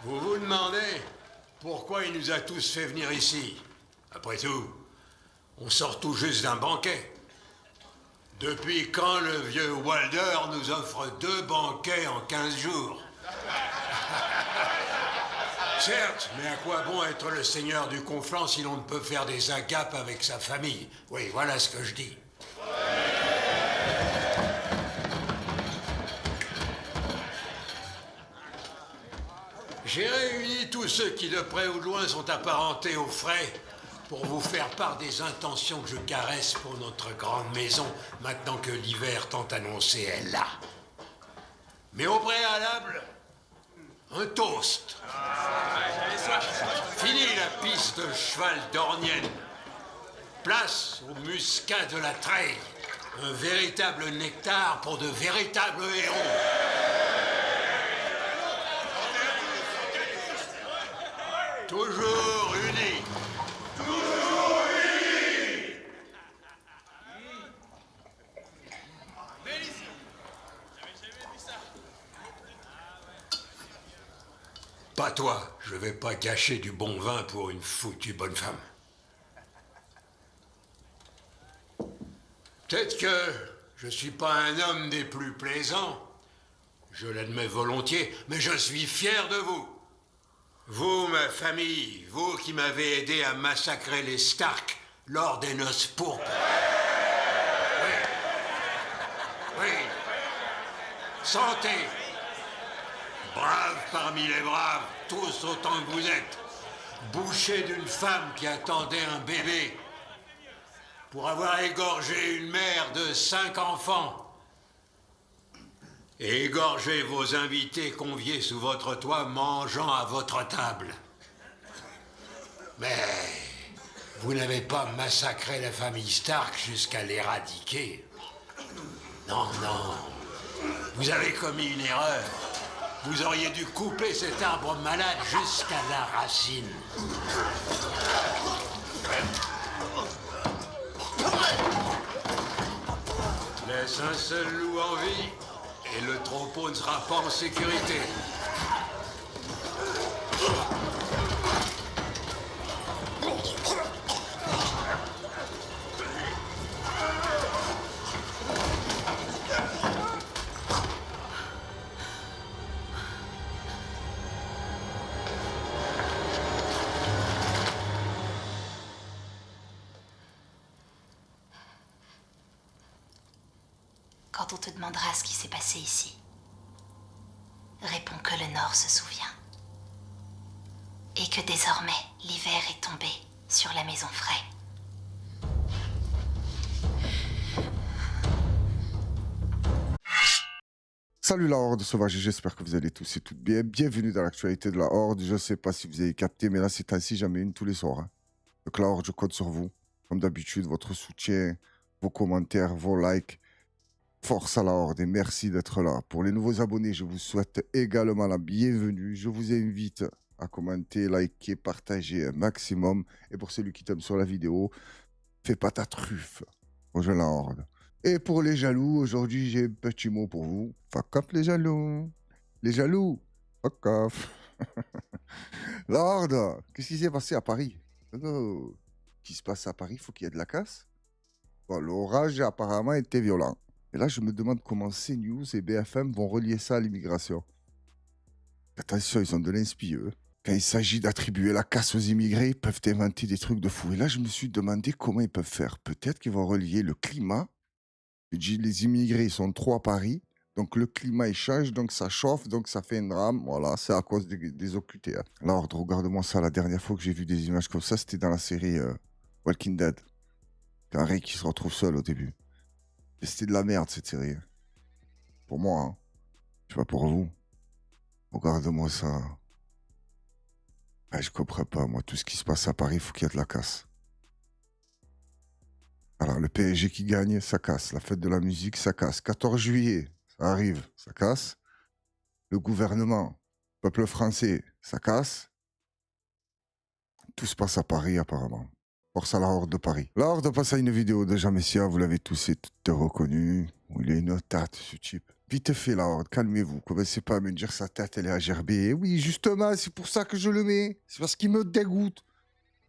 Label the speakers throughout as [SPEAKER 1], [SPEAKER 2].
[SPEAKER 1] Vous vous demandez pourquoi il nous a tous fait venir ici. Après tout, on sort tout juste d'un banquet. Depuis quand le vieux Walder nous offre 2 banquets en 15 jours? Certes, mais à quoi bon être le seigneur du Conflans si l'on ne peut faire des agapes avec sa famille? Oui, voilà ce que je dis. J'ai réuni tous ceux qui de près ou de loin sont apparentés aux frais pour vous faire part des intentions que je caresse pour notre grande maison, maintenant que l'hiver tant annoncé est là. Mais au préalable, un toast. Fini la piste de cheval d'Ornienne. Place au muscat de la Treille. Un véritable nectar pour de véritables hérons. Toujours unis. Pas toi, je vais pas gâcher du bon vin pour une foutue bonne femme. Peut-être que je suis pas un homme des plus plaisants, je l'admets volontiers, mais je suis fier de vous. Vous, ma famille, vous qui m'avez aidé à massacrer les Stark lors des noces pourpres. Oui. Oui. Santé. Braves parmi les braves, tous autant que vous êtes. Boucher d'une femme qui attendait un bébé. Pour avoir égorgé une mère de 5 enfants. Et égorger vos invités conviés sous votre toit mangeant à votre table. Mais vous n'avez pas massacré la famille Stark jusqu'à l'éradiquer. Non, non. Vous avez commis une erreur. Vous auriez dû couper cet arbre malade jusqu'à la racine. Laisse un seul loup en vie et le troupeau ne sera pas en sécurité.
[SPEAKER 2] Quand on te demandera ce qui s'est passé ici, réponds que le Nord se souvient. Et que désormais, l'hiver est tombé sur la maison Frey.
[SPEAKER 3] Salut la Horde Sauvage, j'espère que vous allez tous et toutes bien. Bienvenue dans l'actualité de la Horde. Je sais pas si vous avez capté, mais là, c'est ainsi, j'en mets une tous les soirs. Hein. Donc la Horde, je compte sur vous. Comme d'habitude, votre soutien, vos commentaires, vos likes. Force à la Horde et merci d'être là. Pour les nouveaux abonnés, je vous souhaite également la bienvenue. Je vous invite à commenter, liker, partager un maximum. Et pour celui qui tombe sur la vidéo, fais pas ta truffe. Rejoins la Horde. Et pour les jaloux, aujourd'hui, j'ai un petit mot pour vous. Fuck off les jaloux. Les jaloux. Fuck off. La Horde, qu'est-ce qui s'est passé à Paris? Oh. Ce qui se passe à Paris, il faut qu'il y ait de la casse. Bon, l'orage apparemment était violent. Et là, je me demande comment CNews et BFM vont relier ça à l'immigration. Attention, ils ont de l'inspi, eux. Quand il s'agit d'attribuer la casse aux immigrés, ils peuvent inventer des trucs de fou. Et là, je me suis demandé comment ils peuvent faire. Peut-être qu'ils vont relier le climat. Je dis, les immigrés, ils sont trop à Paris. Donc, le climat, il change. Donc, ça chauffe. Donc, ça fait un drame. Voilà, c'est à cause des OQT. Hein. Alors, regarde-moi ça. La dernière fois que j'ai vu des images comme ça, c'était dans la série Walking Dead. Quand Rick qui se retrouve seul au début. Et c'était de la merde, cette série. Pour moi, hein. Je sais pas pour vous. Regarde-moi ça. Ah, je comprends pas, moi. Tout ce qui se passe à Paris, il faut qu'il y ait de la casse. Alors, le PSG qui gagne, ça casse. La fête de la musique, ça casse. 14 juillet, ça arrive, ça casse. Le gouvernement, peuple français, ça casse. Tout se passe à Paris, apparemment. Force à la Horde de Paris. La Horde passe à une vidéo de Jean Messia, vous l'avez tous et toutes reconnu. Il a une tarte, ce type. Vite fait, la horde, calmez-vous. Commencez pas à me dire sa tête, elle est à gerber. Oui, justement, c'est pour ça que je le mets. C'est parce qu'il me dégoûte.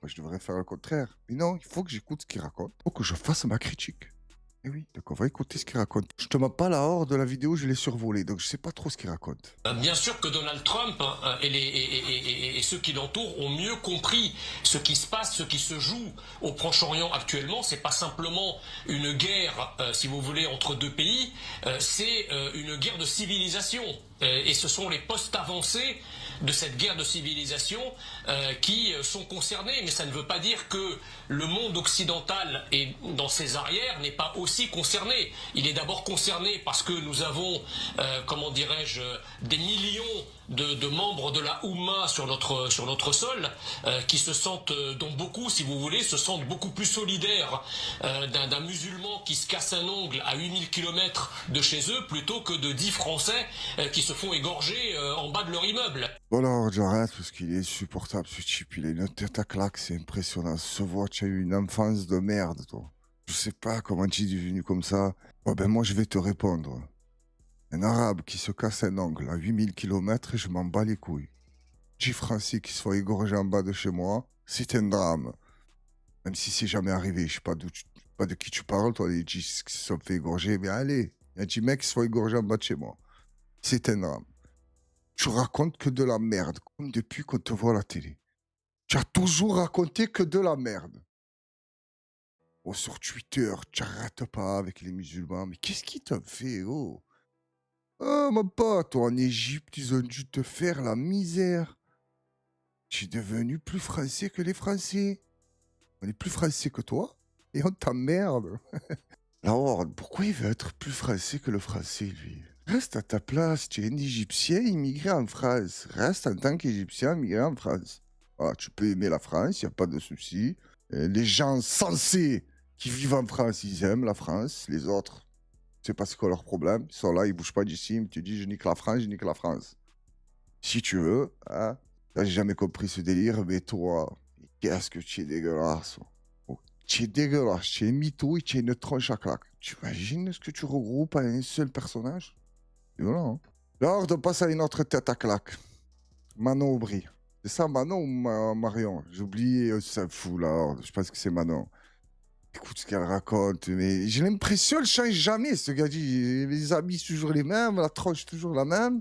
[SPEAKER 3] Moi, je devrais faire le contraire. Mais non, il faut que j'écoute ce qu'il raconte. Il faut que je fasse ma critique. Eh oui, donc on va écouter ce qu'il raconte. Je te mens pas la horde de la vidéo, je l'ai survolée, donc je sais pas trop ce qu'il raconte.
[SPEAKER 4] Bien sûr que Donald Trump et ceux qui l'entourent ont mieux compris ce qui se passe, ce qui se joue au Proche-Orient actuellement. C'est pas simplement une guerre, si vous voulez, entre deux pays, c'est une guerre de civilisation. Et ce sont les postes avancés de cette guerre de civilisation qui sont concernés. Mais ça ne veut pas dire que le monde occidental et dans ses arrières n'est pas aussi concerné. Il est d'abord concerné parce que nous avons, comment dirais-je, des millions de membres de la Oumma sur notre sol qui se sentent, dont beaucoup, si vous voulez, se sentent beaucoup plus solidaires d'un musulman qui se casse un ongle à 8000 km de chez eux plutôt que de 10 Français qui se font égorger en bas de leur immeuble.
[SPEAKER 3] Voilà, j'arrête parce qu'il est insupportable ce type. Il a une tête à claque, c'est impressionnant. Ça se voit, tu as eu une enfance de merde, toi. Je sais pas comment tu es devenu comme ça. Oh ben moi, je vais te répondre. Un arabe qui se casse un ongle à 8000 km, je m'en bats les couilles. 10 Français qui se font égorger en bas de chez moi, c'est un drame. Même si c'est jamais arrivé, je sais pas, pas de qui tu parles, toi, les 10 qui se sont fait égorger, mais allez, il y a 10 mecs qui se font égorger en bas de chez moi. C'est un drame. Tu racontes que de la merde, comme depuis qu'on te voit à la télé. Tu as toujours raconté que de la merde. Oh, sur Twitter, tu n'arrêtes pas avec les musulmans, mais qu'est-ce qu'ils t'ont fait, oh? Oh, mon pote, toi, en Égypte, ils ont dû te faire la misère. Tu es devenu plus français que les Français. On est plus français que toi et on t'emmerde. La horde, pourquoi il veut être plus français que le français, lui? Reste à ta place, tu es un Égyptien immigré en France. Reste en tant qu'Égyptien immigré en France. Voilà, tu peux aimer la France, il n'y a pas de souci. Les gens sensés qui vivent en France, ils aiment la France. Les autres, c'est pas ce que leur problème. Ils sont là, ils bougent pas d'ici. Mais tu dis, je nique la France, je nique la France. Si tu veux, hein. J'ai jamais compris ce délire, mais toi, qu'est-ce que tu es dégueulasse. Oh, tu es dégueulasse, tu es mytho et tu es une tronche à claque. Tu imagines ce que tu regroupes à un seul personnage? C'est violent, hein. Là, on passe à une autre tête à claque. Manon Aubry. C'est ça, Manon ou Marion? J'ai oublié, ça fou là. Je pense que c'est Manon. Écoute ce qu'elle raconte, mais j'ai l'impression qu'elle change jamais, ce gars dit. Les habits toujours les mêmes, la tronche toujours la même.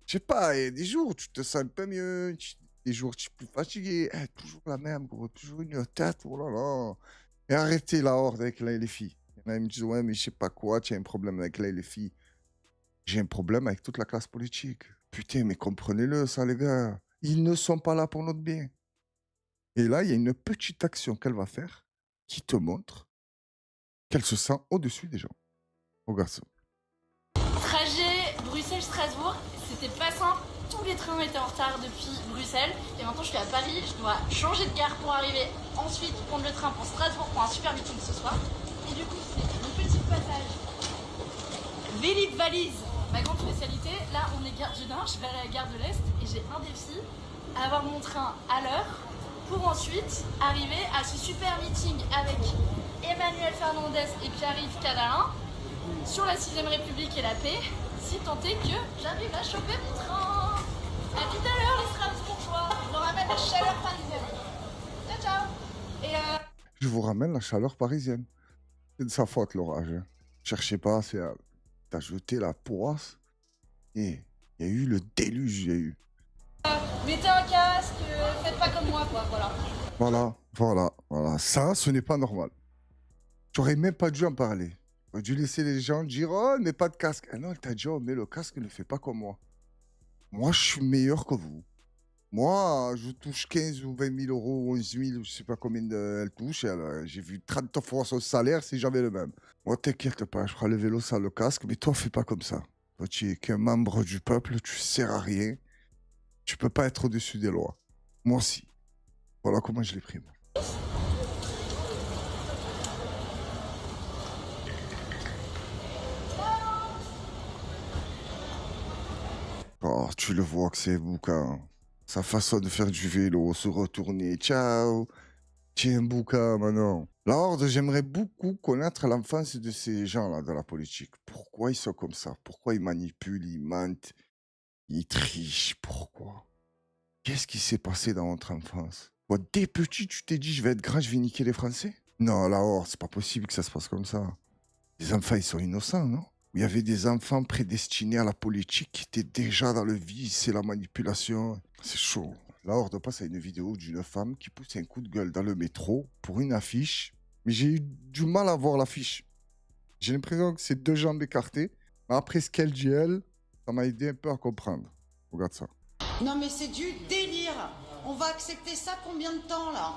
[SPEAKER 3] Je sais pas, il y a des jours, tu te sens un peu mieux. Des jours, tu es plus fatigué. Toujours la même, gros. Toujours une tête, oh là là. Et arrêtez la horde avec les filles. Il y en a qui me disent, ouais, mais je sais pas quoi, tu as un problème avec les filles. J'ai un problème avec toute la classe politique. Putain, mais comprenez-le, ça, les gars. Ils ne sont pas là pour notre bien. Et là, il y a une petite action qu'elle va faire qui te montre qu'elle se sent au-dessus des gens. Regarde ça.
[SPEAKER 5] Trajet Bruxelles-Strasbourg, c'était pas simple. Tous les trains étaient en retard depuis Bruxelles. Et maintenant, je suis à Paris. Je dois changer de gare pour arriver. Ensuite, prendre le train pour Strasbourg pour un super meeting ce soir. Et du coup, c'est mon petit passage. Vélib valise, ma grande spécialité. Là, on est gare du Nord. Je vais à la gare de l'Est. Et j'ai un défi, avoir mon train à l'heure pour ensuite arriver à ce super meeting avec Emmanuel Fernandez et Pierre-Yves Cadalin sur la 6ème République et la paix, si tant est que j'arrive à choper mon train. À tout à l'heure, les Strasbourgeois. Je vous ramène la chaleur parisienne. Ciao, ciao.
[SPEAKER 3] Je vous ramène la chaleur parisienne. C'est de sa faute, l'orage. Hein. Cherchez pas, c'est... T'as jeté la poisse et il y a eu le déluge, il y a eu.
[SPEAKER 5] Mettez un casque, faites pas comme moi, quoi,
[SPEAKER 3] Voilà. Ça, ce n'est pas normal. J'aurais même pas dû en parler. J'aurais dû laisser les gens dire, oh, mais pas de casque. Ah non, elle t'a dit, oh, mais le casque ne fait pas comme moi. Moi, je suis meilleur que vous. Moi, je touche 15 ou 20 000 euros, 11 000, je sais pas combien elle touche. J'ai vu 30 fois son salaire, c'est jamais le même. Moi, t'inquiète pas, je ferai le vélo sans le casque, mais toi, fais pas comme ça. Toi, tu es qu'un membre du peuple, tu sers à rien. Tu peux pas être au-dessus des lois. Moi aussi. Voilà comment je l'ai pris, moi. Oh, tu le vois que c'est boucan. Sa façon de faire du vélo, se retourner, ciao. Tiens, un bouquin, maintenant. La Horde, j'aimerais beaucoup connaître l'enfance de ces gens-là de la politique. Pourquoi ils sont comme ça? Pourquoi ils manipulent, ils mentent, ils trichent? Pourquoi? Qu'est-ce qui s'est passé dans votre enfance? Toi, dès petit, tu t'es dit, je vais être grand, je vais niquer les Français? Non, la Horde, c'est pas possible que ça se passe comme ça. Les enfants, ils sont innocents, non? Il y avait des enfants prédestinés à la politique qui étaient déjà dans le vice et la manipulation. C'est chaud. La Horde passe à une vidéo d'une femme qui pousse un coup de gueule dans le métro pour une affiche. Mais j'ai eu du mal à voir l'affiche. J'ai l'impression que c'est deux jambes écartées. Mais après ce qu'elle dit, elle, ça m'a aidé un peu à comprendre. Regarde ça.
[SPEAKER 6] Non mais c'est du délire. On va accepter ça combien de temps là?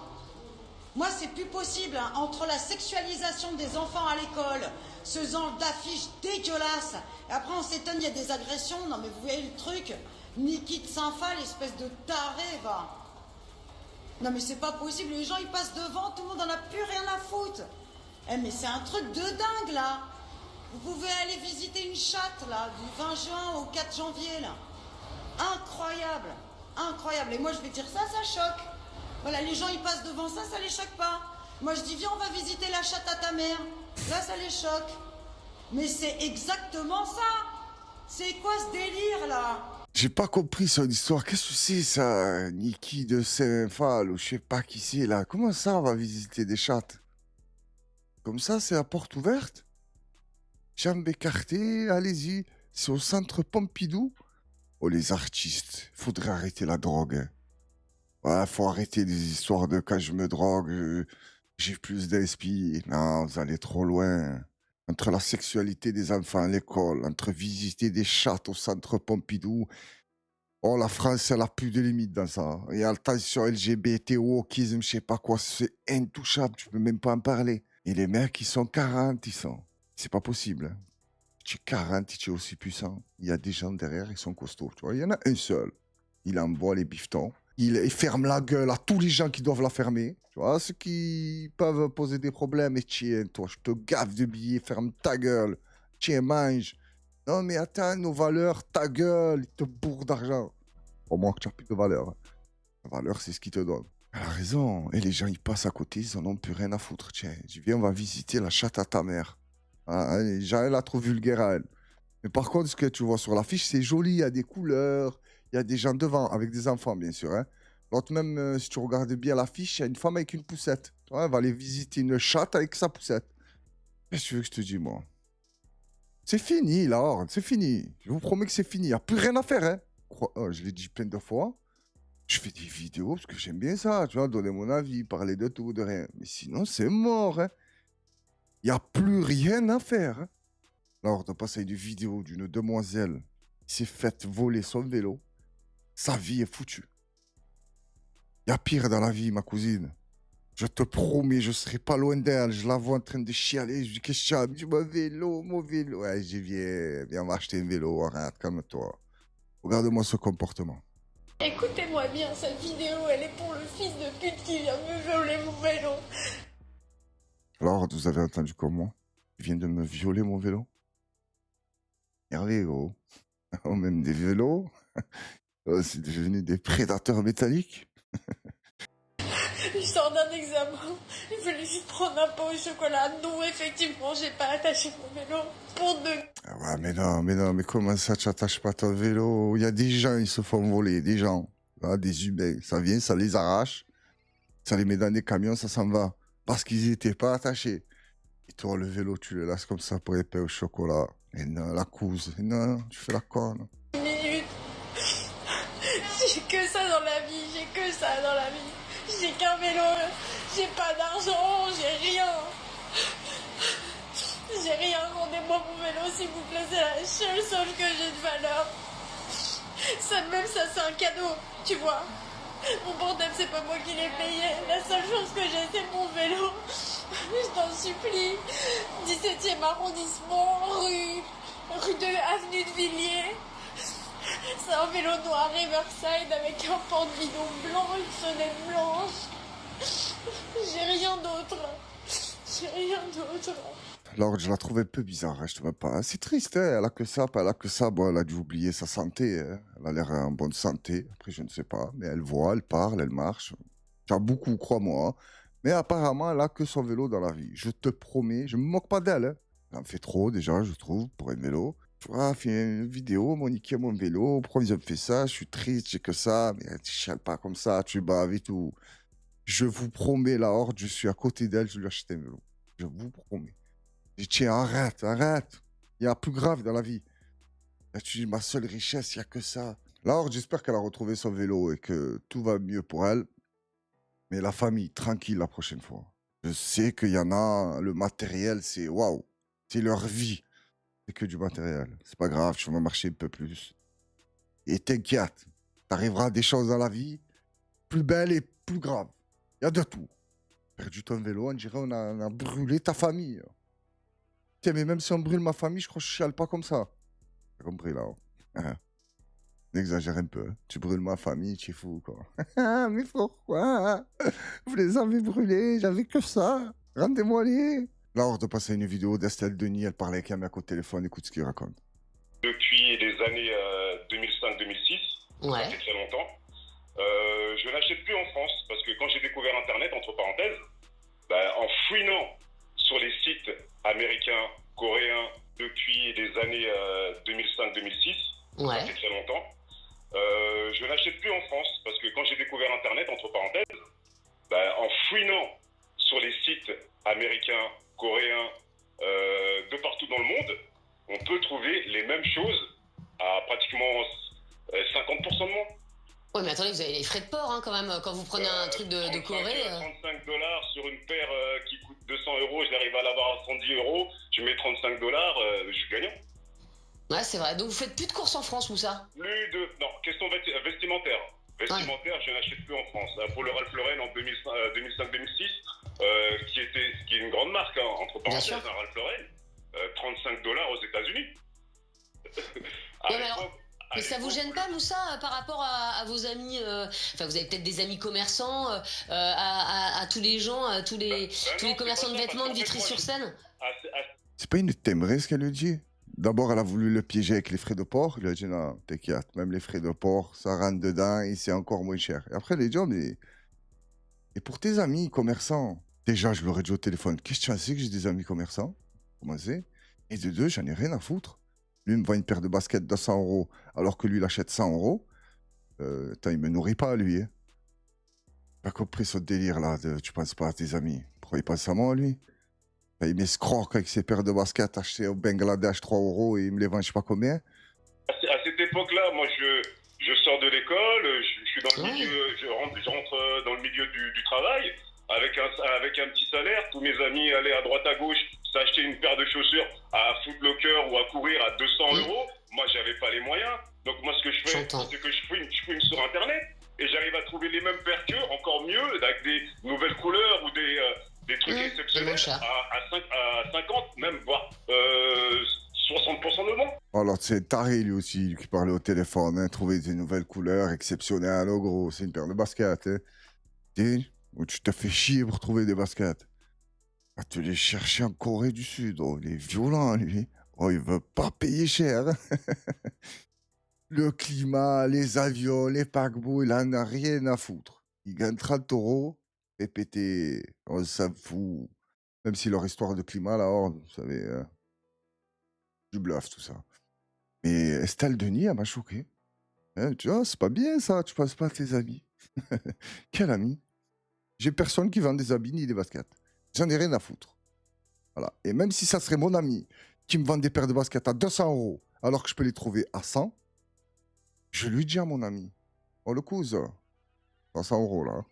[SPEAKER 6] Moi c'est plus possible, hein. Entre la sexualisation des enfants à l'école, ce genre d'affiches dégueulasses, et après on s'étonne, il y a des agressions. Non mais vous voyez le truc? Niki de Saint-Phal, espèce de taré, va. Non mais c'est pas possible, les gens ils passent devant, tout le monde en a plus rien à foutre. Eh mais c'est un truc de dingue là. Vous pouvez aller visiter une chatte là, du 20 juin au 4 janvier là. Incroyable, incroyable. Et moi je vais dire ça, ça choque. Voilà, les gens ils passent devant ça, ça les choque pas. Moi je dis viens on va visiter la chatte à ta mère. Là ça les choque. Mais c'est exactement ça. C'est quoi ce délire là?
[SPEAKER 3] J'ai pas compris son histoire. Qu'est-ce que c'est ça, Niki de Saint-Phal ou je sais pas qui c'est là? Comment ça on va visiter des chattes? Comme ça, c'est la porte ouverte? Jambes écartées, allez-y. C'est au centre Pompidou. Oh, les artistes, faudrait arrêter la drogue. Hein. Ouais, faut arrêter des histoires de quand je me drogue, j'ai plus d'inspi. Non, vous allez trop loin. Entre la sexualité des enfants à l'école, entre visiter des chattes au centre Pompidou. Oh, la France, elle a plus de limites dans ça. Et attention, LGBT, wokisme, je sais pas quoi, c'est intouchable, tu peux même pas en parler. Et les mecs, ils sont 40, ils sont. C'est pas possible. Hein. Tu es 40, tu es aussi puissant. Il y a des gens derrière, ils sont costauds. Tu vois, il y en a un seul. Il envoie les bifetons. Il ferme la gueule à tous les gens qui doivent la fermer. Tu vois, ceux qui peuvent poser des problèmes. Et tiens, toi, je te gaffe de billets, ferme ta gueule. Tiens, mange. Non, mais attends, nos valeurs, ta gueule, ils te bourrent d'argent. Au moins que tu n'as plus de valeur. Hein. La valeur, c'est ce qu'ils te donnent. Elle a raison. Et les gens, ils passent à côté, ils en ont plus rien à foutre. Tiens, je viens, on va visiter la chatte à ta mère. Ah, les gens, elle a trop vulgaire à elle. Mais par contre, ce que tu vois sur l'affiche, c'est joli, il y a des couleurs, il y a des gens devant, avec des enfants, bien sûr. Hein. L'autre, même, si tu regardes bien l'affiche, il y a une femme avec une poussette. Tu vois, elle va aller visiter une chatte avec sa poussette. Qu'est-ce que tu veux que je te dise, moi? C'est fini, là, Horde, c'est fini. Je vous promets que c'est fini, il n'y a plus rien à faire. Hein. Oh, je l'ai dit plein de fois. Je fais des vidéos parce que j'aime bien ça, tu vois, donner mon avis, parler de tout, de rien. Mais sinon, c'est mort. Hein. Il n'y a plus rien à faire. Hein. Alors, on passe à une vidéo d'une demoiselle qui s'est faite voler son vélo. Sa vie est foutue. Il y a pire dans la vie, ma cousine. Je te promets, je serai pas loin d'elle. Je la vois en train de chialer. Je dis, qu'est-ce que tu as? Elle me dit, mon vélo, mon vélo. Ouais, j'ai viens m'acheter un vélo. Arrête, calme-toi. Regarde-moi ce comportement.
[SPEAKER 5] Écoutez-moi bien, cette vidéo, elle est pour le fils de pute qui vient me voler mon vélo.
[SPEAKER 3] Alors, vous avez entendu comment? Il vient de me violer mon vélo? Hervé, gros. Oh, même des vélos. Oh, c'est devenu des prédateurs métalliques.
[SPEAKER 5] Je sors d'un examen, il fallait juste prendre un pot au chocolat. Non, effectivement, j'ai pas attaché mon vélo pour deux.
[SPEAKER 3] Ah ouais, mais comment ça, tu n'attaches pas ton vélo? Il y a des gens, ils se font voler, des gens, ah, des humains. Ça vient, ça les arrache, ça les met dans des camions, ça s'en va. Parce qu'ils n'étaient pas attachés. Et toi, le vélo, tu le laisses comme ça pour les pains au chocolat. Et non, la couse. Et non, tu fais la conne.
[SPEAKER 5] Minute. J'ai que ça dans la vie, j'ai que ça dans la vie. J'ai qu'un vélo, j'ai pas d'argent, j'ai rien. J'ai rien, rendez-moi mon vélo s'il vous plaît, c'est la seule chose que j'ai de valeur. Ça, même ça, c'est un cadeau, tu vois. Mon portable, c'est pas moi qui l'ai payé. La seule chose que j'ai, c'est mon vélo. Je t'en supplie. 17e arrondissement, rue de Avenue de Villiers. C'est un vélo noir Riverside avec un port-bidon blanc, une sonnette blanche. J'ai rien d'autre. J'ai rien d'autre.
[SPEAKER 3] Alors, je la trouve un peu bizarre, hein, je te vois pas. C'est triste, hein, elle a que ça, elle a que ça. Bon, elle a dû oublier sa santé. Hein. Elle a l'air en bonne santé. Après, je ne sais pas. Mais elle voit, elle parle, elle marche. Tu as beaucoup, crois-moi. Hein. Mais apparemment, elle a que son vélo dans la vie. Je te promets, je me moque pas d'elle. Hein. Elle en fait trop déjà, je trouve, pour un vélo. Tu vois, fait une vidéo, Monique a mon vélo, pourquoi ils ont fait ça? Je suis triste, j'ai que ça, mais tu chiales pas comme ça, tu baves et tout. Je vous promets, la Horde, je suis à côté d'elle, je lui achète un vélo. Je vous promets. Je dis, tiens, arrête, arrête. Il y a plus grave dans la vie. Là, tu dis, ma seule richesse, il n'y a que ça. La Horde, j'espère qu'elle a retrouvé son vélo et que tout va mieux pour elle. Mais la famille, tranquille la prochaine fois. Je sais qu'il y en a, le matériel, c'est waouh. C'est leur vie. C'est que du matériel. C'est pas grave, tu vas marcher un peu plus. Et t'inquiète, t'arriveras à des choses dans la vie plus belles et plus graves. Il y a de tout. Perdu ton vélo, on dirait on a brûlé ta famille. Tiens, mais même si on brûle ma famille, je crois que je chiale pas comme ça. T'as compris là? Hein? N'exagère un peu. Tu brûles ma famille, tu es fou quoi. Mais pourquoi? Vous les avez brûlés, j'avais que ça. Rendez-moi-les. Là, on de passer une vidéo d'Estelle Denis, elle parlait avec un mec au téléphone, écoute ce qu'il raconte.
[SPEAKER 7] Depuis les années 2005-2006,
[SPEAKER 8] Ouais.
[SPEAKER 7] ça fait très longtemps. Je n'achète plus en France parce que quand j'ai découvert Internet, entre parenthèses, en fouinant sur les sites américains, coréens, depuis les années 2005-2006, ça
[SPEAKER 8] Ouais.
[SPEAKER 7] fait très longtemps, je n'achète plus en France parce que quand j'ai découvert Internet, entre parenthèses, en fouinant sur les sites américains, coréens, de partout dans le monde, on peut trouver les mêmes choses à pratiquement 50% de moins.
[SPEAKER 8] Ouais, mais attendez, vous avez les frais de port, hein, quand même, quand vous prenez un truc de Corée.
[SPEAKER 7] 35 dollars sur une paire qui coûte 200 euros, j'arrive à l'avoir à 110 euros, je mets 35 dollars, je suis gagnant.
[SPEAKER 8] Ouais, c'est vrai. Donc vous faites plus de courses en France, ou ça?
[SPEAKER 7] Plus de. Non, question vestimentaire. Vestimentaire, je n'achète plus en France. Pour le Ralph Lauren en 2005-2006, qui est une grande marque, hein, entre parenthèses,
[SPEAKER 8] sûr.
[SPEAKER 7] un Ralph Lauren, 35 dollars aux États-Unis.
[SPEAKER 8] Ouais, mais alors, mais ça vous gêne pas, Moussa, par rapport à vos amis enfin, vous avez peut-être des amis commerçants, à tous les gens, tous les commerçants de vêtements de Vitry-sur-Seine?
[SPEAKER 3] C'est pas une témerie ce qu'elle lui dit. D'abord, elle a voulu le piéger avec les frais de port. Il a dit non, t'inquiète, même les frais de port, ça rentre dedans et c'est encore moins cher. Et après, elle a dit, oh, mais. Et pour tes amis commerçants, déjà, je leur ai dit au téléphone, qu'est-ce que tu sais que j'ai des amis commerçants? Comment c'est? Et de deux, j'en ai rien à foutre. Lui, il me vend une paire de baskets de 100 euros alors que lui, il achète 100 euros. Attends, il me nourrit pas, lui. Hein. Pas compris ce délire là, tu penses pas à tes amis. Pourquoi il pense à moi, lui? Il m'escroque avec ses paires de baskets achetées au Bangladesh 3 euros et il me les vend je sais pas combien.
[SPEAKER 7] À cette époque-là, moi, je sors de l'école, je suis dans le milieu, je rentre dans le milieu du travail, avec un petit salaire. Tous mes amis allaient à droite à gauche s'acheter une paire de chaussures à Foot Locker ou à courir à 200 euros. Moi, j'avais pas les moyens. Donc moi, ce que je fais, c'est que je fouine sur Internet et j'arrive à trouver les mêmes paires qu'eux, encore mieux, avec des nouvelles couleurs ou des trucs exceptionnels à 50, même voire 60% de moins.
[SPEAKER 3] Alors c'est taré lui aussi qui parlait au téléphone, hein, trouver des nouvelles couleurs exceptionnelles, oh gros, c'est une paire de baskets. Hein. Où tu te fais chier pour trouver des baskets. Ah, tu les chercher en Corée du Sud, oh, il est violent lui. Oh, il veut pas payer cher. Hein. Le climat, les avions, les paquebots, il en a rien à foutre. Il gagne 30 euros, et pété, on s'en fout. Même si leur histoire de climat, là, vous savez, du bluff, tout ça. Mais Estelle Denis, elle m'a choqué. Hein, tu vois, c'est pas bien ça, tu passes pas à tes amis. Quel ami? J'ai personne qui vend des habits ni des baskets. J'en ai rien à foutre. Voilà. Et même si ça serait mon ami qui me vend des paires de baskets à 200 euros alors que je peux les trouver à 100, je lui dis à mon ami, oh le cousin, 300 euros là,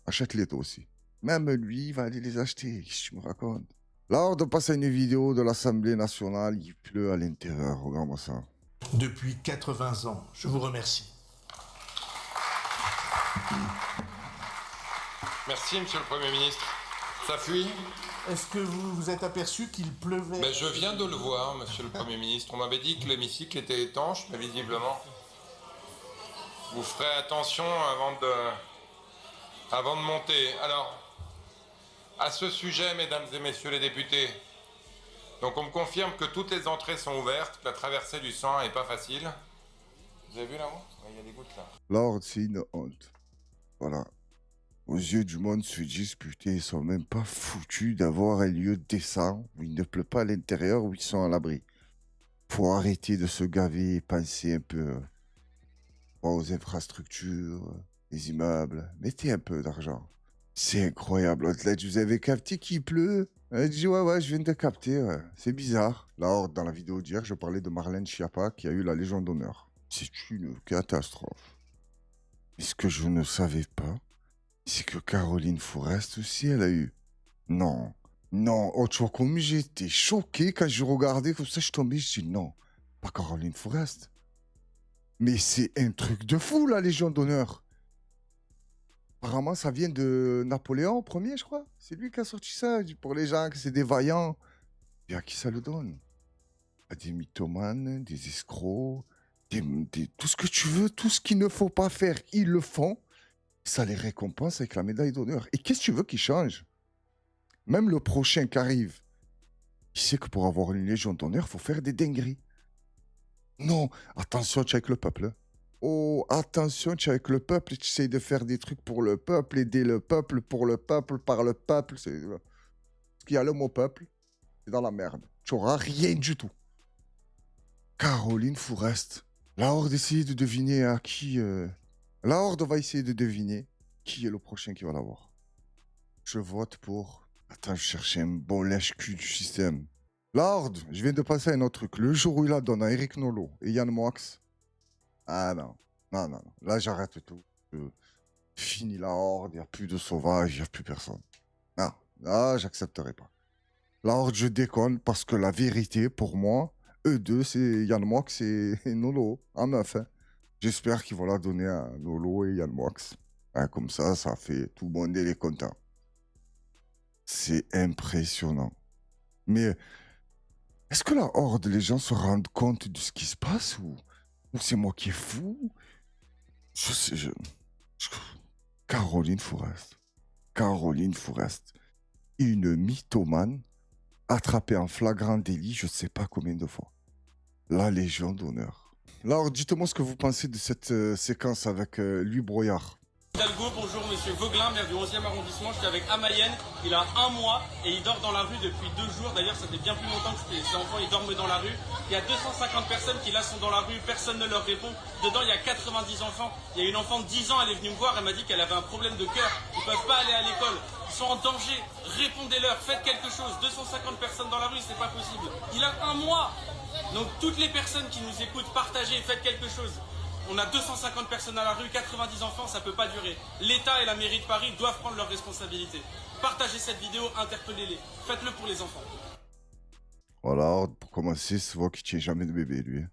[SPEAKER 3] achète-les toi aussi. Même lui, il va aller les acheter, qu'est-ce que tu me racontes? Là, on doit passer une vidéo de l'Assemblée nationale, il pleut à l'intérieur, regarde-moi ça.
[SPEAKER 9] Depuis 80 ans, je vous remercie.
[SPEAKER 10] Merci, monsieur le Premier ministre. Ça fuit?
[SPEAKER 9] Est-ce que vous vous êtes aperçu qu'il pleuvait?
[SPEAKER 10] Ben, je viens de le voir, monsieur le Premier ministre. On m'avait dit que l'hémicycle était étanche, mais visiblement. Vous ferez attention avant de monter. Alors, à ce sujet, mesdames et messieurs les députés, donc on me confirme que toutes les entrées sont ouvertes, que la traversée du sang n'est pas facile. Vous avez vu là-haut? Il y a des gouttes là.
[SPEAKER 3] Lord, c'est une honte. Voilà. aux yeux du monde, se disent, putain, ils sont même pas foutus d'avoir un lieu décent où il ne pleut pas à l'intérieur, où ils sont à l'abri. Faut arrêter de se gaver et penser un peu aux infrastructures, les immeubles. Mettez un peu d'argent. C'est incroyable. Athlète, vous avez capté qu'il pleut? Elle dit, ouais, je viens de capter. Ouais. C'est bizarre. Là, dans la vidéo d'hier, je parlais de Marlène Schiappa qui a eu la Légion d'honneur. C'est une catastrophe. Mais ce que je ne savais pas, c'est que Caroline Fourest aussi, elle a eu. Non. Oh, tu vois, comme j'étais choqué quand je regardais comme ça, je tombais, je dis non, pas Caroline Fourest. Mais c'est un truc de fou, la Légion d'honneur. Apparemment, ça vient de Napoléon Ier, je crois. C'est lui qui a sorti ça, pour les gens que c'est des vaillants. Et à qui ça le donne? À des mythomanes, des escrocs, tout ce que tu veux, tout ce qu'il ne faut pas faire, ils le font. Ça les récompense avec la médaille d'honneur. Et qu'est-ce que tu veux qu'ils changent? Même le prochain qui arrive, il sait que pour avoir une Légion d'honneur, il faut faire des dingueries. Non, attention, tu es avec le peuple. Hein. Oh, attention, tu es avec le peuple et tu essayes de faire des trucs pour le peuple, aider le peuple, pour le peuple, par le peuple. Parce qu'il y a le mot peuple, c'est dans la merde. Tu n'auras rien du tout. Caroline Fourest. La Horde essayer de deviner à qui... La Horde va essayer de deviner qui est le prochain qui va l'avoir. Je vote pour... Attends, je cherchais un bon lèche-cul du système. La Horde, je viens de passer à un autre truc. Le jour où il la donne à Eric Nolot et Yann Moix. Ah non. Là, j'arrête tout. Fini la Horde, il n'y a plus de sauvages, il n'y a plus personne. Non, là, j'accepterai pas. La Horde, je déconne parce que la vérité, pour moi, eux deux, c'est Yann Moix et Nolo, en meuf. Hein. J'espère qu'ils vont la donner à Nolo et Yann Moix. Hein, comme ça fait tout le monde est content. C'est impressionnant. Mais est-ce que la Horde, les gens se rendent compte de ce qui se passe ou c'est moi qui est fou? Je sais, Caroline Fourest. Une mythomane attrapée en flagrant délit, je ne sais pas combien de fois. La Légion d'honneur. Alors, dites-moi ce que vous pensez de cette séquence avec Louis Broyard.
[SPEAKER 11] Hidalgo, bonjour monsieur Vauglin, maire du 11e arrondissement. Je suis avec Amayenne, il a 1 mois et il dort dans la rue depuis 2 jours. D'ailleurs, ça fait bien plus longtemps que ces enfants ils dorment dans la rue. Il y a 250 personnes qui là sont dans la rue, personne ne leur répond. Dedans, il y a 90 enfants. Il y a une enfant de 10 ans, elle est venue me voir, elle m'a dit qu'elle avait un problème de cœur. Ils ne peuvent pas aller à l'école. Ils sont en danger. Répondez-leur, faites quelque chose. 250 personnes dans la rue, c'est pas possible. Il a 1 mois. Donc toutes les personnes qui nous écoutent, partagez, faites quelque chose. On a 250 personnes à la rue, 90 enfants, ça peut pas durer. L'État et la mairie de Paris doivent prendre leurs responsabilités. Partagez cette vidéo, interpellez-les. Faites-le pour les enfants.
[SPEAKER 3] Voilà, pour commencer, c'est vrai qu'il tient jamais de bébé, lui.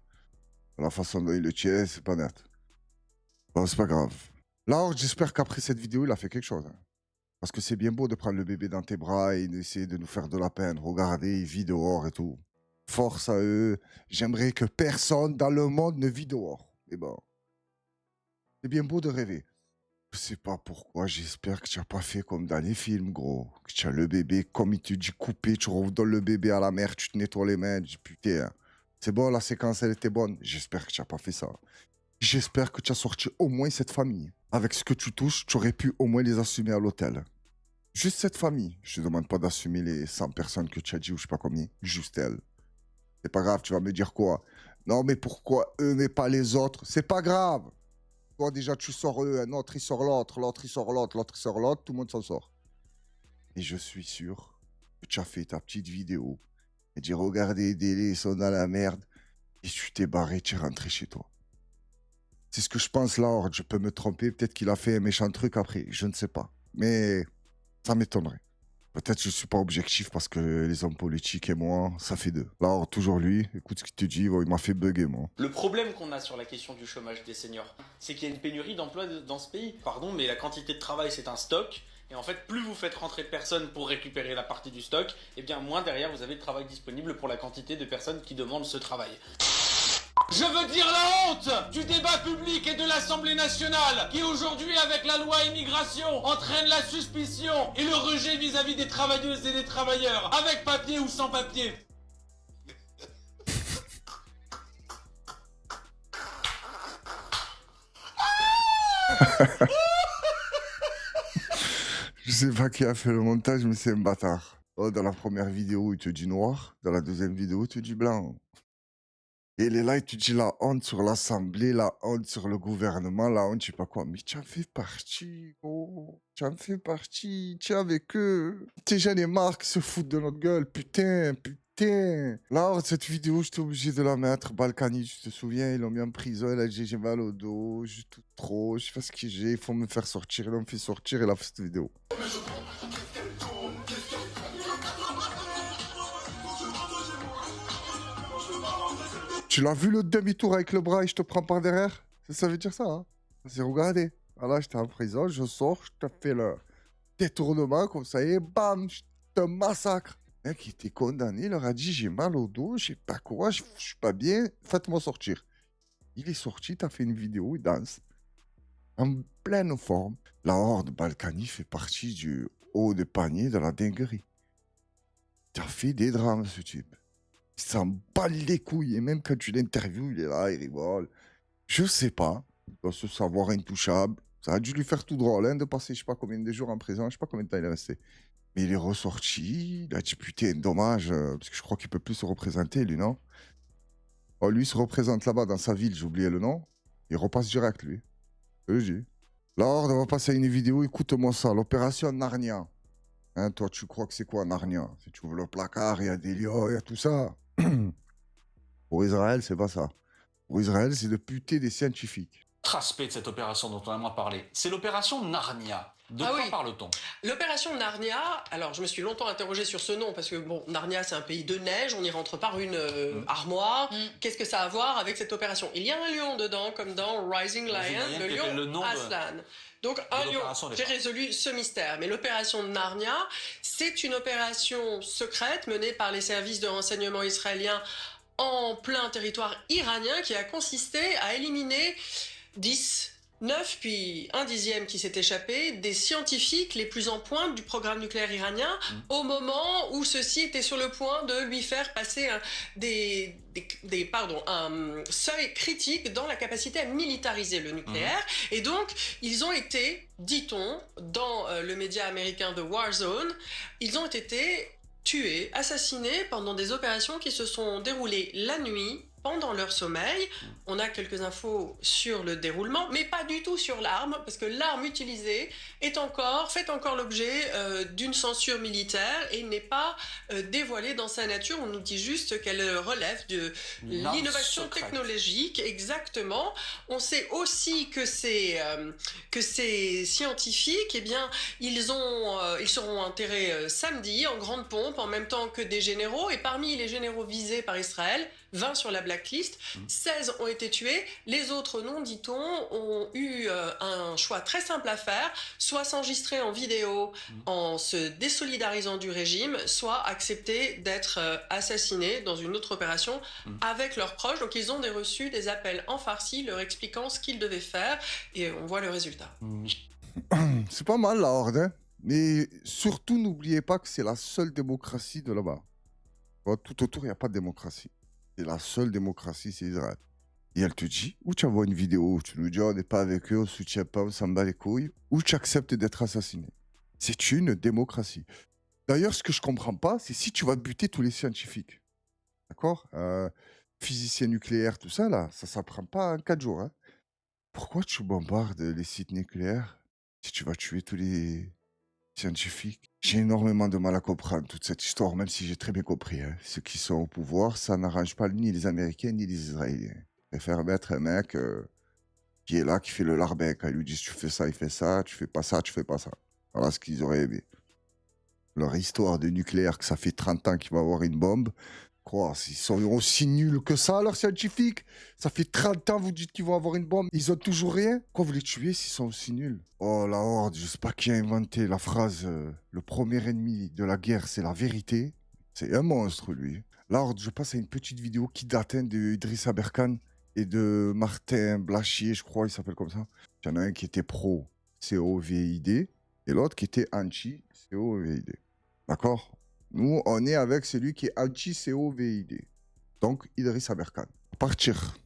[SPEAKER 3] La façon dont il le tient, c'est pas net. Bon, c'est pas grave. Là, j'espère qu'après cette vidéo, il a fait quelque chose. Hein. Parce que c'est bien beau de prendre le bébé dans tes bras et d'essayer de nous faire de la peine. Regardez, il vit dehors et tout. Force à eux. J'aimerais que personne dans le monde ne vit dehors. Mais bon, c'est bien beau de rêver. Je sais pas pourquoi, j'espère que tu n'as pas fait comme dans les films, gros. Que tu as le bébé, comme il te dit coupé, tu redonnes le bébé à la mère, tu te nettoies les mains. Je dis, putain, c'est bon, la séquence, elle était bonne. J'espère que tu n'as pas fait ça. J'espère que tu as sorti au moins cette famille. Avec ce que tu touches, tu aurais pu au moins les assumer à l'hôtel. Juste cette famille. Je te demande pas d'assumer les 100 personnes que tu as dit ou je sais pas combien. Juste elle. C'est pas grave, tu vas me dire quoi? Non, mais pourquoi eux, mais pas les autres? C'est pas grave. Toi, déjà, tu sors eux, un autre, il sort l'autre, l'autre, il sort l'autre, l'autre, il sort l'autre, tout le monde s'en sort. Et je suis sûr que tu as fait ta petite vidéo et dit, regardez, ils sont dans la merde. Et tu t'es barré, tu es rentré chez toi. C'est ce que je pense là, Horde. Je peux me tromper, peut-être qu'il a fait un méchant truc après, je ne sais pas. Mais ça m'étonnerait. Peut-être que je ne suis pas objectif parce que les hommes politiques et moi, ça fait deux. Là, toujours lui, écoute ce qu'il te dit, il m'a fait bugger, moi.
[SPEAKER 11] Le problème qu'on a sur la question du chômage des seniors, c'est qu'il y a une pénurie d'emplois dans ce pays. Pardon, mais la quantité de travail, c'est un stock. Et en fait, plus vous faites rentrer de personnes pour récupérer la partie du stock, et bien moins derrière vous avez de travail disponible pour la quantité de personnes qui demandent ce travail. Je veux dire la honte du débat public et de l'Assemblée nationale qui aujourd'hui, avec la loi immigration, entraîne la suspicion et le rejet vis-à-vis des travailleuses et des travailleurs, avec papier ou sans papier.
[SPEAKER 3] Je sais pas qui a fait le montage, mais c'est un bâtard. Oh, dans la première vidéo, il te dit noir. Dans la deuxième vidéo, il te dit blanc. Et il est là, il te dit la honte sur l'Assemblée, la honte sur le gouvernement, la honte, je sais pas quoi. Mais tu en fais partie, gros. Tu en fais partie. Tu es avec eux. Tu sais, j'en ai marre qu'ils se foutent de notre gueule. Putain, putain. Là, cette vidéo, j'étais obligé de la mettre. Balkany, tu te souviens, ils l'ont mis en prison. Il a dit, j'ai mal au dos, j'ai tout trop, je fais ce que j'ai, il faut me faire sortir. Ils l'ont fait sortir, il a fait cette vidéo. Tu l'as vu le demi-tour avec le bras et je te prends par derrière? Ça veut dire ça, hein? C'est regardé. Voilà, j'étais en prison, je sors, je te fais le détournement comme ça et bam, je te massacre. Le mec, il était condamné, il leur a dit j'ai mal au dos, je sais pas quoi, je suis pas bien, faites-moi sortir. Il est sorti, t'as fait une vidéo, il danse. En pleine forme. La horde Balkany fait partie du haut de panier de la dinguerie. T'as fait des drames, ce type. Il s'en bat les couilles. Et même quand tu l'interviews, il est là, il rigole. Je sais pas. Il doit se savoir intouchable. Ça a dû lui faire tout drôle hein, de passer je sais pas combien de jours en prison. Je sais pas combien de temps il est resté. Mais il est ressorti. Il a dit putain, dommage. Parce que je crois qu'il peut plus se représenter, lui, non? Oh, lui, il se représente là-bas dans sa ville. J'ai oublié le nom. Il repasse direct, lui. Je le dis. La Horde va passer à une vidéo. Écoute-moi ça. L'opération Narnia. Hein, toi, tu crois que c'est quoi Narnia? Si tu ouvres le placard, il y a des lions, il y a tout ça. Pour Israël, c'est pas ça. Pour Israël, c'est de buter des scientifiques.
[SPEAKER 12] Autre aspect de cette opération dont on aimerait parler, c'est l'opération Narnia. De quoi parle-t-on?
[SPEAKER 13] L'opération Narnia, alors je me suis longtemps interrogée sur ce nom, parce que bon, Narnia c'est un pays de neige, on y rentre par une armoire. Qu'est-ce que ça a à voir avec cette opération? Il y a un lion dedans, comme dans Rising Lion, le lion Aslan. Donc un lion, j'ai résolu ce mystère. Mais l'opération Narnia, c'est une opération secrète menée par les services de renseignement israéliens en plein territoire iranien qui a consisté à éliminer 10, 9, puis un dixième qui s'est échappé, des scientifiques les plus en pointe du programme nucléaire iranien, au moment où ceux-ci étaient sur le point de lui faire passer un seuil critique dans la capacité à militariser le nucléaire. Et donc, ils ont été, dit-on, dans le média américain The War Zone, ils ont été tués, assassinés pendant des opérations qui se sont déroulées la nuit, pendant leur sommeil. On a quelques infos sur le déroulement, mais pas du tout sur l'arme, parce que l'arme utilisée fait encore l'objet d'une censure militaire et n'est pas dévoilée dans sa nature. On nous dit juste qu'elle relève de l'innovation technologique, exactement. On sait aussi que ces scientifiques, eh bien, ils seront enterrés samedi en grande pompe, en même temps que des généraux, et parmi les généraux visés par Israël, 20 sur la blacklist, 16 ont été tués, les autres non, dit-on, ont eu un choix très simple à faire, soit s'enregistrer en vidéo en se désolidarisant du régime, soit accepter d'être assassinés dans une autre opération avec leurs proches. Donc ils ont reçu des appels en farsi leur expliquant ce qu'ils devaient faire, et on voit le résultat.
[SPEAKER 3] C'est pas mal la Horde, hein, mais surtout n'oubliez pas que c'est la seule démocratie de là-bas. Tout autour, il n'y a pas de démocratie. C'est la seule démocratie, c'est Israël. Et elle te dit, ou tu envoies une vidéo où tu nous dis, on n'est pas avec eux, on ne soutient pas, on s'en bat les couilles, ou tu acceptes d'être assassiné. C'est une démocratie. D'ailleurs, ce que je comprends pas, c'est si tu vas buter tous les scientifiques. D'accord? Physiciens nucléaires, tout ça, là, ça s'apprend pas en 4 jours. Hein. Pourquoi tu bombardes les sites nucléaires si tu vas tuer tous les scientifiques? J'ai énormément de mal à comprendre toute cette histoire, même si j'ai très bien compris. Hein. Ceux qui sont au pouvoir, ça n'arrange pas ni les Américains ni les Israéliens. Ils préfèrent mettre un mec qui est là, qui fait le larbin. Quand ils lui disent tu fais ça, il fait ça, tu fais pas ça, tu fais pas ça. Voilà ce qu'ils auraient aimé. Leur histoire de nucléaire, que ça fait 30 ans qu'il va avoir une bombe. Quoi, ils sont aussi nuls que ça, leurs scientifiques? Ça fait 30 ans, vous dites qu'ils vont avoir une bombe. Ils ont toujours rien? Quoi, vous les tuez s'ils sont aussi nuls? Oh, la Horde, je sais pas qui a inventé la phrase le premier ennemi de la guerre, c'est la vérité. C'est un monstre, lui. La Horde, je passe à une petite vidéo qui date de Idrissa Berkane et de Martin Blachier, je crois, il s'appelle comme ça. Il y en a un qui était pro COVID et l'autre qui était anti-COVID. D'accord? Nous, on est avec celui qui est anti-COVID. Donc, Idrissa Berkane. À partir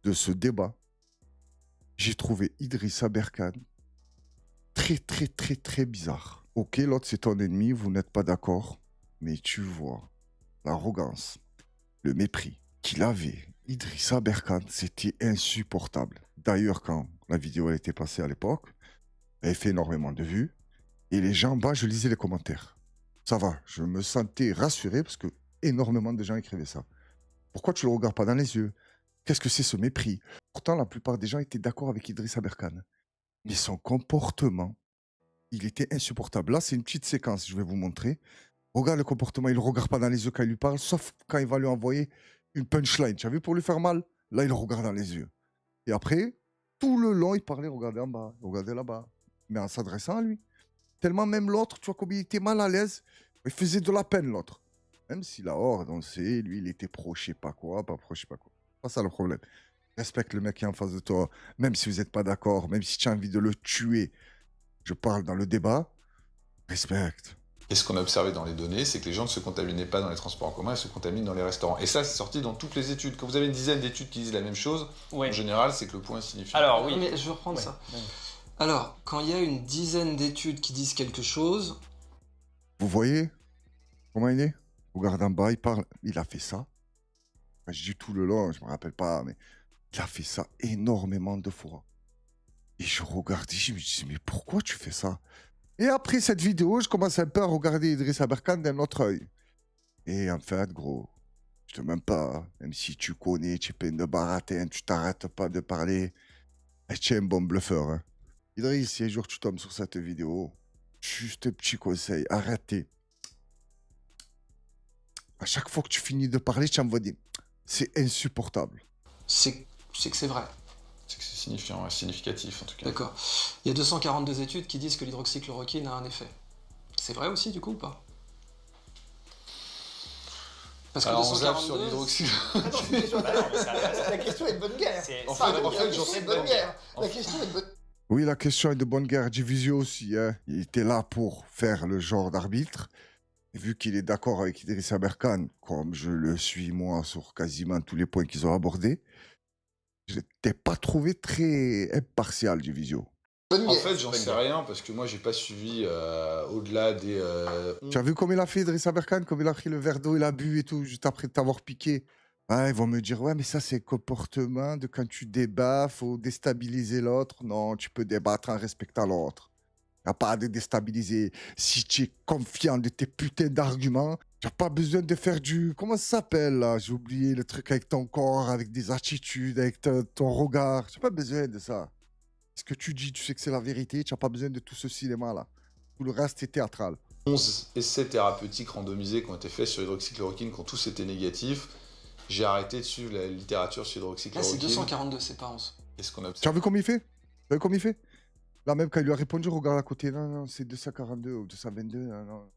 [SPEAKER 3] de ce débat, j'ai trouvé Idrissa Berkane très, très, très, très bizarre. Ok, l'autre c'est ton ennemi, vous n'êtes pas d'accord, mais tu vois l'arrogance, le mépris qu'il avait. Idrissa Berkane, c'était insupportable. D'ailleurs, quand la vidéo a été passée à l'époque, elle a fait énormément de vues. Et les gens, je lisais les commentaires. Ça va, je me sentais rassuré parce que énormément de gens écrivaient ça. Pourquoi tu le regardes pas dans les yeux? Qu'est-ce que c'est ce mépris? Pourtant, la plupart des gens étaient d'accord avec Idrissa Berkane. Mais son comportement, il était insupportable. Là, c'est une petite séquence, je vais vous montrer. Regarde le comportement, il ne regarde pas dans les yeux quand il lui parle, sauf quand il va lui envoyer une punchline. Tu as vu, pour lui faire mal? Là, il le regarde dans les yeux. Et après, tout le long, il parlait, regardez en bas, regardez là-bas. Mais en s'adressant à lui. Tellement même l'autre, tu vois, comme il était mal à l'aise, il faisait de la peine, l'autre. Même si la horde, on sait, lui, il était pro, je sais pas quoi, pas pro, je sais pas quoi. C'est pas ça le problème. Respecte le mec qui est en face de toi, même si vous n'êtes pas d'accord, même si tu as envie de le tuer. Je parle dans le débat. Respecte.
[SPEAKER 14] Et ce qu'on a observé dans les données, c'est que les gens ne se contaminaient pas dans les transports en commun, ils se contaminent dans les restaurants. Et ça, c'est sorti dans toutes les études. Quand vous avez une dizaine d'études qui disent la même chose, en général, c'est que le point est signifiant.
[SPEAKER 15] Alors oui, mais je vais reprendre ça. Oui. Alors, quand il y a une dizaine d'études qui disent quelque chose...
[SPEAKER 3] Vous voyez comment il est? Regarde en bas, il parle. Il a fait ça. Je dis tout le long, je me rappelle pas, mais il a fait ça énormément de fois. Et je regardais, je me disais, mais pourquoi tu fais ça? Et après cette vidéo, je commence un peu à regarder Idrissa Berkane d'un autre œil. Et en fait, gros, je te mens pas, même si tu connais, tu es plein de baratin, tu t'arrêtes pas de parler, tu es un bon bluffeur. Hein. Idriss, si un jour tu tombes sur cette vidéo, juste un petit conseil, arrêtez. À chaque fois que tu finis de parler, tu envoies des... C'est insupportable.
[SPEAKER 15] C'est que c'est vrai.
[SPEAKER 14] C'est que c'est signifiant, significatif en tout cas.
[SPEAKER 15] D'accord. Il y a 242 études qui disent que l'hydroxychloroquine a un effet. C'est vrai aussi du coup ou pas?
[SPEAKER 14] Parce que 242... sur l'hydroxychloroquine.
[SPEAKER 9] La question est de bonne guerre.
[SPEAKER 14] En fait, j'en sais
[SPEAKER 9] de bonne guerre. La question est de bonne...
[SPEAKER 3] Oui, la question est de bonne guerre. Divisio aussi, hein. Il était là pour faire le genre d'arbitre. Et vu qu'il est d'accord avec Idrissa Berkane, comme je le suis moi sur quasiment tous les points qu'ils ont abordés, je ne t'ai pas trouvé très impartial, Divisio.
[SPEAKER 14] En fait, j'en sais rien parce que moi, j'ai pas suivi au-delà des.
[SPEAKER 3] Tu as vu comme il a fait Idrissa Berkane, comme il a pris le verre d'eau, il a bu et tout, juste après t'avoir piqué. Ouais, ils vont me dire, ouais, mais ça, c'est un comportement de quand tu débats, faut déstabiliser l'autre. Non, tu peux débattre en respectant l'autre. Il n'y a pas de déstabiliser. Si tu es confiant de tes putains d'arguments, tu n'as pas besoin de faire du... Comment ça s'appelle, là? J'ai oublié le truc avec ton corps, avec des attitudes, avec ton regard. Tu n'as pas besoin de ça. Ce que tu dis, tu sais que c'est la vérité. Tu n'as pas besoin de tout ce cinéma-là. Tout le reste est théâtral.
[SPEAKER 14] 11 essais thérapeutiques randomisés qui ont été faits sur l'hydroxychloroquine, qui ont tous été négatifs. J'ai arrêté de suivre la littérature sur l'hydroxychloroquine.
[SPEAKER 15] Là, c'est 242, c'est pas 11.
[SPEAKER 14] Qu'est-ce qu'on a observé?
[SPEAKER 3] Tu as vu comme il fait? Tu as vu comme il fait? Là, même quand il lui a répondu, regarde à côté. Non, non, c'est 242 ou 222. Non, non.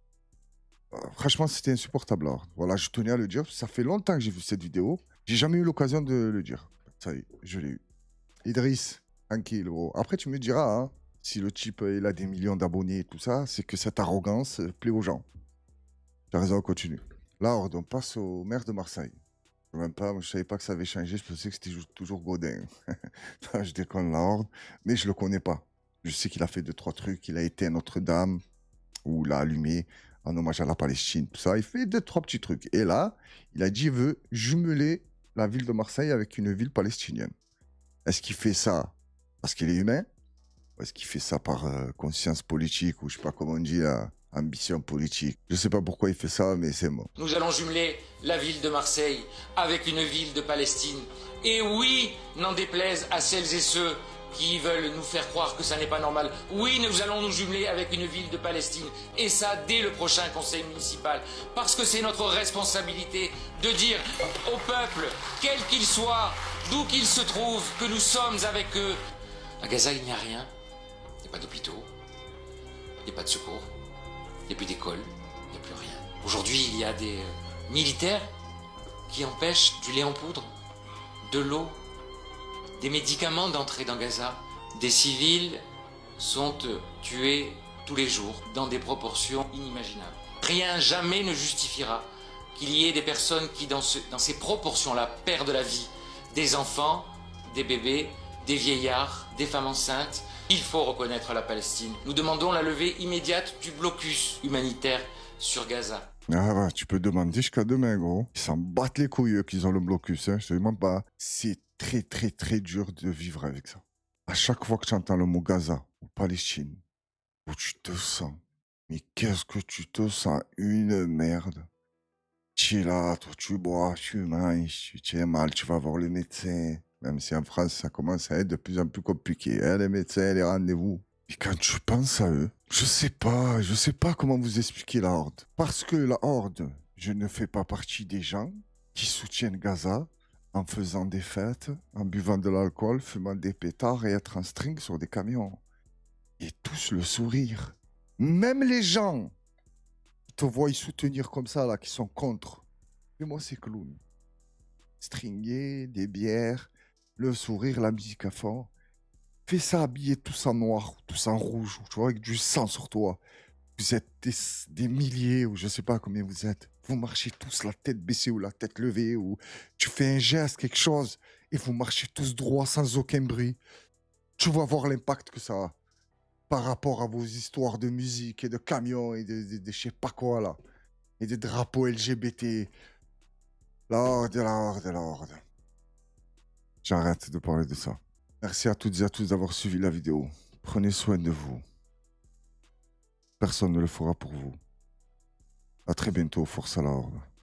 [SPEAKER 3] Franchement, c'était insupportable. Alors. Voilà, je tenais à le dire. Ça fait longtemps que j'ai vu cette vidéo. J'ai jamais eu l'occasion de le dire. Ça y est, je l'ai eu. Idriss, tranquille, gros. Après, tu me diras, hein, si le type il a des millions d'abonnés et tout ça, c'est que cette arrogance plaît aux gens. Tu as raison, on continue. Là, on passe au maire de Marseille. Même pas, moi, je savais pas que ça avait changé. Je pensais que c'était toujours Godin. Je déconne la horde, mais je le connais pas. Je sais qu'il a fait 2-3 trucs. Il a été à Notre-Dame, où il a allumé en hommage à la Palestine, tout ça. Il fait 2-3 petits trucs. Et là, il a dit qu'il veut jumeler la ville de Marseille avec une ville palestinienne. Est-ce qu'il fait ça parce qu'il est humain? Ou est-ce qu'il fait ça par conscience politique, ou je sais pas comment on dit, ambition politique? Je sais pas pourquoi il fait ça, mais c'est bon.
[SPEAKER 16] Nous allons jumeler la ville de Marseille avec une ville de Palestine. Et oui, n'en déplaise à celles et ceux qui veulent nous faire croire que ça n'est pas normal. Oui, nous allons nous jumeler avec une ville de Palestine. Et ça, dès le prochain conseil municipal. Parce que c'est notre responsabilité de dire au peuple, quel qu'il soit, d'où qu'il se trouve, que nous sommes avec eux. À Gaza, il n'y a rien. Il n'y a pas d'hôpitaux. Il n'y a pas de secours. Il n'y a plus d'école. Il n'y a plus rien. Aujourd'hui, il y a des militaires qui empêchent du lait en poudre, de l'eau, des médicaments d'entrer dans Gaza. Des civils sont tués tous les jours dans des proportions inimaginables. Rien jamais ne justifiera qu'il y ait des personnes qui, dans ces proportions-là, perdent la vie. Des enfants, des bébés, des vieillards, des femmes enceintes, Il faut reconnaître la Palestine. Nous demandons la levée immédiate du blocus humanitaire sur Gaza.
[SPEAKER 3] Ah bah, tu peux demander jusqu'à demain, gros. Ils s'en battent les couilles, eux, qu'ils ont le blocus, hein. Je te demande pas. C'est très, très, très dur de vivre avec ça. À chaque fois que tu entends le mot Gaza ou Palestine, où tu te sens, mais qu'est-ce que tu te sens une merde. Tu es là, toi, tu bois, tu manges, tu es mal, tu vas voir le médecin. Même si en France, ça commence à être de plus en plus compliqué, hein, les médecins, les rendez-vous. Et quand tu penses à eux, je sais pas comment vous expliquer la Horde. Parce que la Horde, je ne fais pas partie des gens qui soutiennent Gaza en faisant des fêtes, en buvant de l'alcool, fumant des pétards et être en string sur des camions. Et tous le sourire. Même les gens qui te voient soutenir comme ça, là, qui sont contre. Fais-moi ces clowns. Stringuer, des bières, le sourire, la musique à fond. Fais ça habillé tous en noir, tous en rouge, tu vois, avec du sang sur toi. Vous êtes des milliers, ou je sais pas combien vous êtes. Vous marchez tous la tête baissée ou la tête levée, ou tu fais un geste, quelque chose, et vous marchez tous droit sans aucun bruit. Tu vas voir l'impact que ça a par rapport à vos histoires de musique et de camions et de je sais pas quoi, là. Et des drapeaux LGBT. La Horde. J'arrête de parler de ça. Merci à toutes et à tous d'avoir suivi la vidéo. Prenez soin de vous. Personne ne le fera pour vous. À très bientôt, force à la Horde.